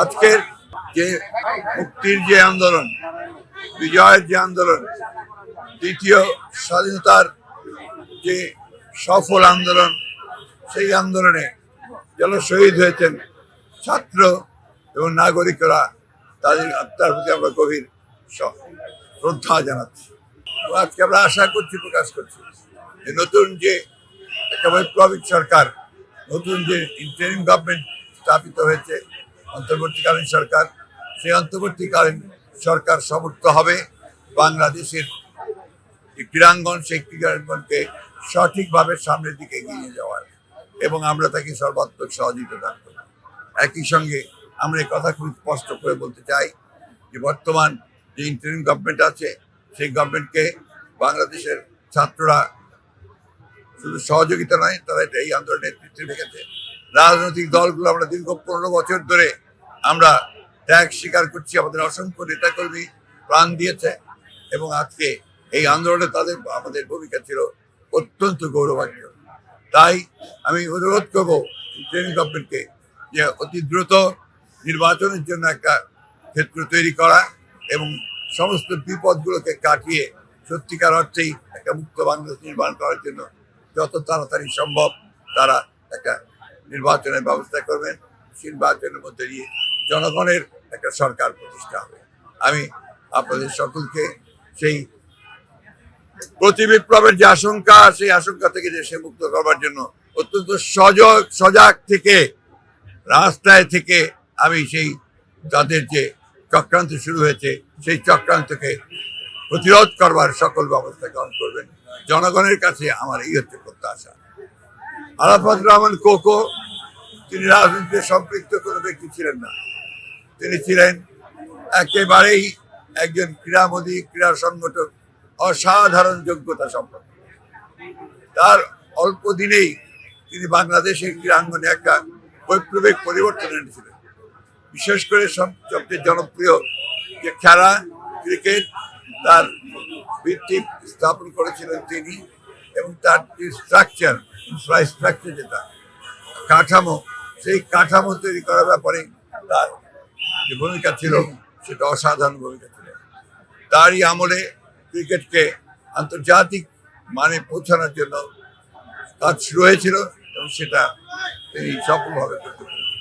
আজকের যে মুক্তির যে আন্দোলন, বিজয়ের যে আন্দোলন, দ্বিতীয় স্বাধীনতার যে সফল আন্দোলন, সেই আন্দোলনে যারা শহীদ হয়েছেন ছাত্র এবং নাগরিকরা, তাদের আত্মার প্রতি আমরা গভীর শ্রদ্ধা জানাচ্ছি। আজকে আমরা আশা করছি, প্রকাশ করছি যে নতুন যে একটা বৈপ্লবিক সরকার, নতুন যে ইন্টারিম গভর্নমেন্ট স্থাপিত হয়েছে, অন্তর্বর্তীকালীন সরকার, সেই অন্তর্বর্তীকালীন সরকার সমর্থ হবে বাংলাদেশের যে ক্রীড়াঙ্গন, সেই ক্রীড়াঙ্গনকে সঠিকভাবে সামনের দিকে এগিয়ে যাওয়ার, এবং আমরা তাকে সর্বাত্মক সহযোগিতা দান করব। একই সঙ্গে আমরা এই কথা খুব স্পষ্ট করে বলতে চাই যে বর্তমান যে ইন্টারিম গভর্নমেন্ট আছে, সেই গভর্নমেন্টকে বাংলাদেশের ছাত্ররা শুধু সহযোগিতা নয়, তারা এই আন্দোলনের নেতৃত্ব রেখেছে। রাজনৈতিক দলগুলো আমরা দীর্ঘ 15 বছর ধরে আমরা ত্যাগ স্বীকার করছি, আমাদের অসংখ্য নেতাকর্মী প্রাণ দিয়েছে, এবং আজকে এই আন্দোলনে আমাদের ভূমিকা ছিল অত্যন্ত গৌরবান্বিত। তাই আমি অনুরোধ করবো ইন্টারিম গভর্নমেন্টকে যে অতি দ্রুত নির্বাচনের জন্য একটা ক্ষেত্র তৈরি করা এবং সমস্ত বিপদগুলোকে কাটিয়ে সত্যিকার অর্থেই একটা মুক্ত বাংলাদেশ নির্মাণ করার জন্য যত তাড়াতাড়ি সম্ভব তারা একটা নির্বাচনের ব্যবস্থা করবেন। নির্বাচনের মধ্যে দিয়ে জনগণের একটা সরকার প্রতিষ্ঠা হবে। আমি আপনাদের সকলকে সেই প্রতিবিপ্লবের যে আশঙ্কা, সেই আশঙ্কা থেকে দেশে মুক্ত করবার জন্য অত্যন্ত সজাগ থেকে, রাস্তায় থেকে আমি সেই তাদের যে চক্রান্ত শুরু হয়েছে, সেই চক্রান্তকে প্রতিরোধ করবার সকল ব্যবস্থা গ্রহণ করবেন। জনগণের কাছে আমার এই হচ্ছে প্রত্যাশা। আরাফাত রহমান কোকো তিনি রাজনীতিতে সম্পৃক্ত কোনো ব্যক্তি ছিলেন না। তিনি ছিলেন একেবারেই একজন ক্রীড়ামোদী, ক্রীড়া সংগঠক, অসাধারণ যোগ্যতা সম্পন্ন। তার অল্প দিনেই তিনি বাংলাদেশের ক্রীড়াঙ্গনে একটা বৈপ্লবিক পরিবর্তন এনেছিলেন। বিশেষ করে সবচেয়ে জনপ্রিয় যে খেলা ক্রিকেট, তার ভিত্তি স্থাপন করেছিলেন তিনি, এবং তার যে স্ট্রাকচার, ইনফ্রাস্ট্রাকচার, যেটা কাঠামো, সেই কাঠামো তৈরি করার ব্যাপারে তার যে ভূমিকা ছিল, সেটা অসাধারণ ভূমিকা ছিল। তারই আমলে ক্রিকেটকে আন্তর্জাতিক মানে পৌঁছানোর জন্য কাজ শুরু হয়েছিল, এবং সেটা তিনি সফলভাবে করতে পেরেছেন।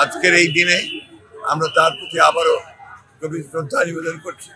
আজকের এই দিনে আমরা তার প্রতি আবারও গভীর শ্রদ্ধা নিবেদন করছি।